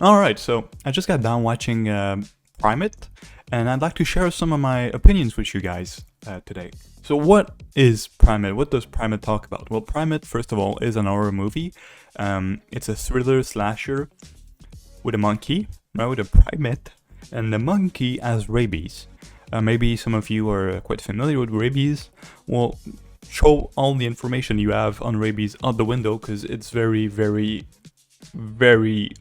Alright, so I just got done watching Primate, and I'd like to share some of my opinions with you guys today. So what is Primate? What does Primate talk about? Well, Primate, first of all, is an horror movie. It's a thriller slasher with a monkey, right, with a primate, and the monkey has rabies. Maybe some of you are quite familiar with rabies. Well, throw all the information you have on rabies out the window, because it's very, very, very,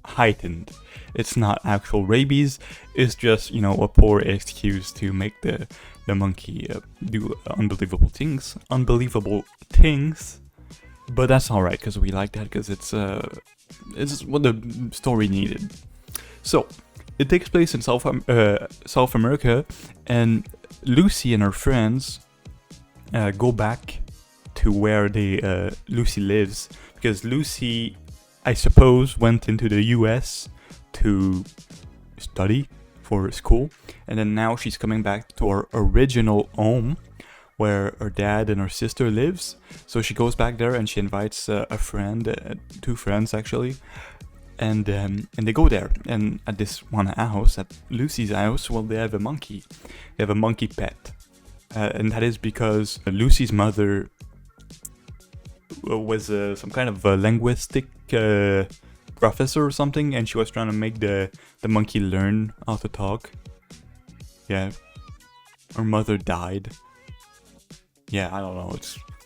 heightened. It's not actual rabies, it's just, a poor excuse to make the monkey do unbelievable things. But that's alright, because we like that, because it's what the story needed. So, it takes place in South America, and Lucy and her friends go back to where Lucy lives, because Lucy, I suppose, went into the US to study for school, and then now she's coming back to her original home where her dad and her sister lives. So she goes back there and she invites a friend, two friends actually, and they go there. And at this one house, at Lucy's house, well, they have a monkey. They have a monkey pet, and that is because Lucy's mother was some kind of a linguistic professor or something, and she was trying to make the monkey learn how to talk. Yeah, her mother died. Yeah, I don't know.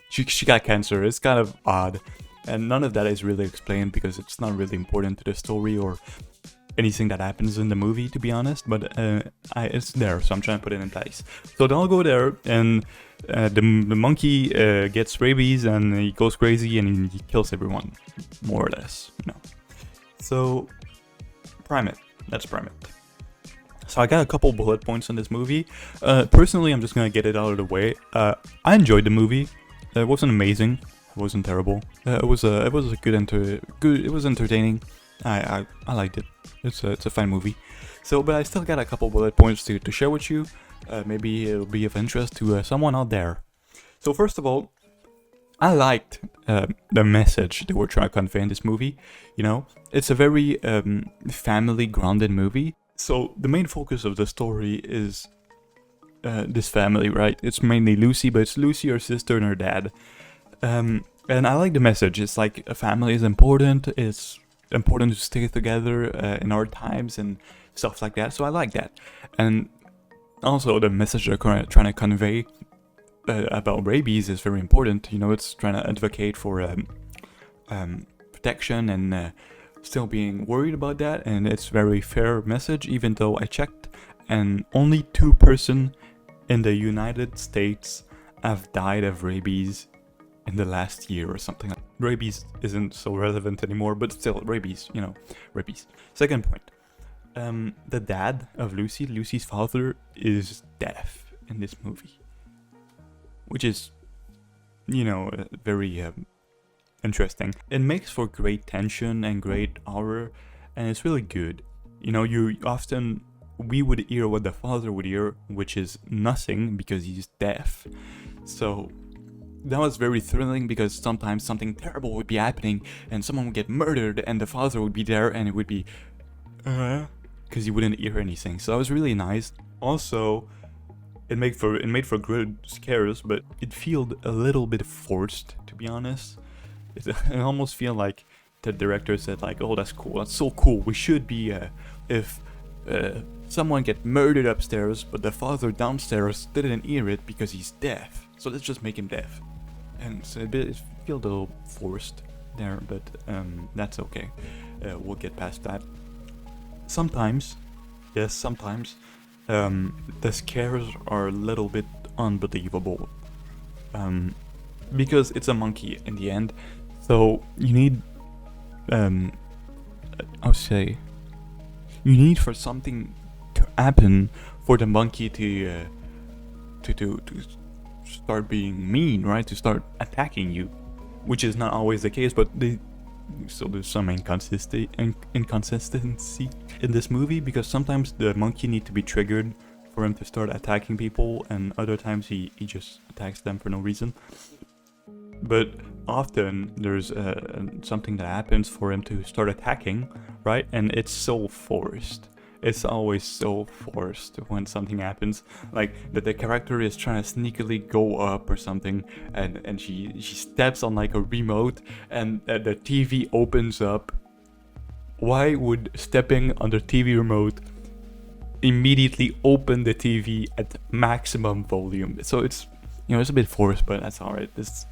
She got cancer. It's kind of odd, and none of that is really explained because it's not really important to the story or anything that happens in the movie, to be honest. But it's there, so I'm trying to put it in place. So they all go there, and the monkey gets rabies, and he goes crazy, and he kills everyone, more or less. So, Primate. That's Primate. So I got a couple bullet points on this movie. Personally, I'm just gonna get it out of the way. I enjoyed the movie. It wasn't amazing. It wasn't terrible. It was a good. It was entertaining. I liked it. It's a fine movie. So, but I still got a couple bullet points to share with you. Maybe it'll be of interest to someone out there. So first of all, I liked the message they were trying to convey in this movie. It's a very family grounded movie. So the main focus of the story is this family, right? It's mainly Lucy, but it's Lucy, her sister, and her dad. And I like the message. It's like a family is important. It's important to stay together in hard times and stuff like that. So I like that. And also the message they're trying to convey about rabies is very important. It's trying to advocate for protection and still being worried about that, and it's very fair message, even though I checked and only 2 persons in the United States have died of rabies in the last year or something. Rabies isn't so relevant anymore, but still, rabies, rabies. Second point, the dad of Lucy's father, is deaf in this movie, which is, very interesting. It makes for great tension and great horror, and it's really good. We would hear what the father would hear, which is nothing because he's deaf. So that was very thrilling, because sometimes something terrible would be happening and someone would get murdered and the father would be there and it would be because he wouldn't hear anything. So that was really nice. Also, it made for good scares, but it felt a little bit forced, to be honest. It almost feel like the director said, like, oh, that's cool, that's so cool, we should be if someone get murdered upstairs but the father downstairs didn't hear it because he's deaf, so let's just make him deaf. And so it felt a little forced there, but that's okay. We'll get past that. Sometimes the scares are a little bit unbelievable, because it's a monkey in the end. So you need, you need for something to happen for the monkey to start being mean, right? To start attacking you, which is not always the case. But so there's some inconsistency in this movie, because sometimes the monkey need to be triggered for him to start attacking people, and other times he just attacks them for no reason. But often there's something that happens for him to start attacking, right? And it's so forced. It's always so forced when something happens, like that the character is trying to sneakily go up or something, and she steps on like a remote, and the TV opens up. Why would stepping on the TV remote immediately open the TV at maximum volume? So it's, you know, it's a bit forced, but that's alright. This,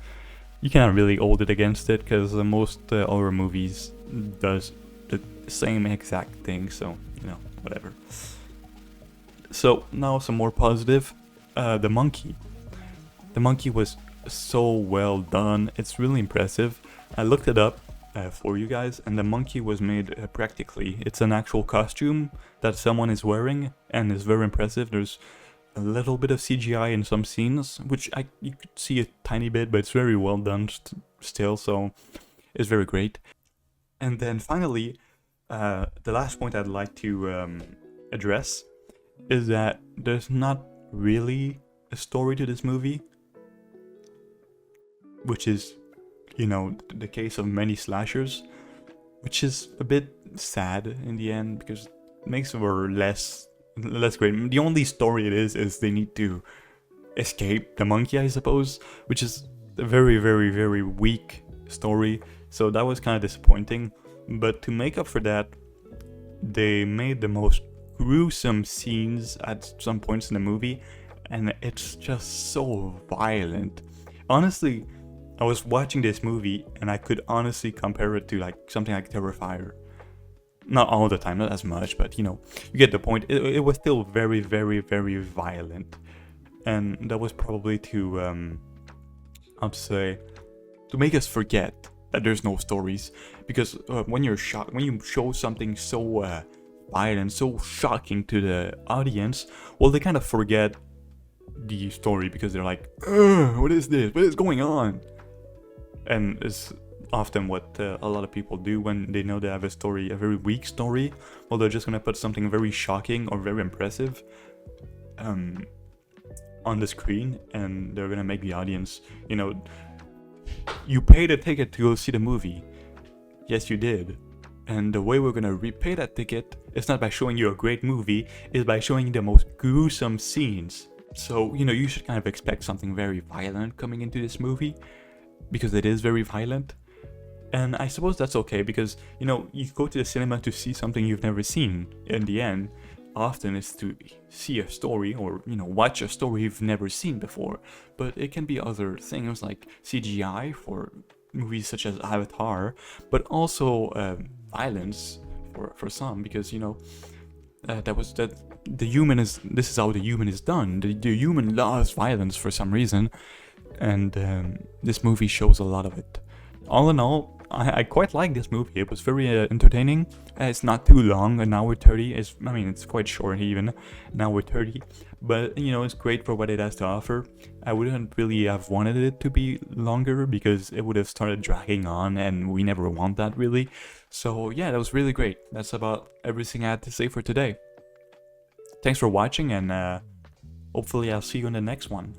you cannot really hold it against it, because most horror movies does the same exact thing, so, you know, whatever. So now some more positive. The monkey. The monkey was so well done. It's really impressive. I looked it up for you guys, and the monkey was made practically. It's an actual costume that someone is wearing, and is very impressive. There's a little bit of CGI in some scenes, which you could see a tiny bit, but it's very well done still, so it's very great. And then finally, the last point I'd like to address is that there's not really a story to this movie, which is, you know, the case of many slashers, which is a bit sad in the end, because it makes it less great. The only story it is they need to escape the monkey, I suppose, which is a very, very, very weak story. So that was kind of disappointing. But to make up for that, they made the most gruesome scenes at some points in the movie, and it's just so violent. Honestly, I was watching this movie and I could honestly compare it to like something like Terrifier. Not all the time, not as much, but you know, you get the point. It was still very, very, very violent, and that was probably to how to say, to make us forget that there's no stories, because when you're shocked, when you show something so violent, so shocking to the audience, well, they kind of forget the story, because they're like, what is this? What is going on? And it's often what a lot of people do when they know they have a story, a very weak story. Well, they're just gonna put something very shocking or very impressive on the screen, and they're gonna make the audience, you know, you paid a ticket to go see the movie. Yes, you did. And the way we're gonna repay that ticket is not by showing you a great movie, it's by showing you the most gruesome scenes. So, you know, you should kind of expect something very violent coming into this movie, because it is very violent. And I suppose that's okay, because, you know, you go to the cinema to see something you've never seen. In the end, often it's to see a story, or, you know, watch a story you've never seen before. But it can be other things like CGI for movies such as Avatar, but also violence for some, because, you know, this is how the human is done. The human loves violence for some reason, and this movie shows a lot of it. All in all, I quite like this movie. It was very entertaining. It's not too long, an hour 30. It's quite short even, an hour 30. But, you know, it's great for what it has to offer. I wouldn't really have wanted it to be longer, because it would have started dragging on, and we never want that really. So yeah, that was really great. That's about everything I had to say for today. Thanks for watching, and hopefully I'll see you in the next one.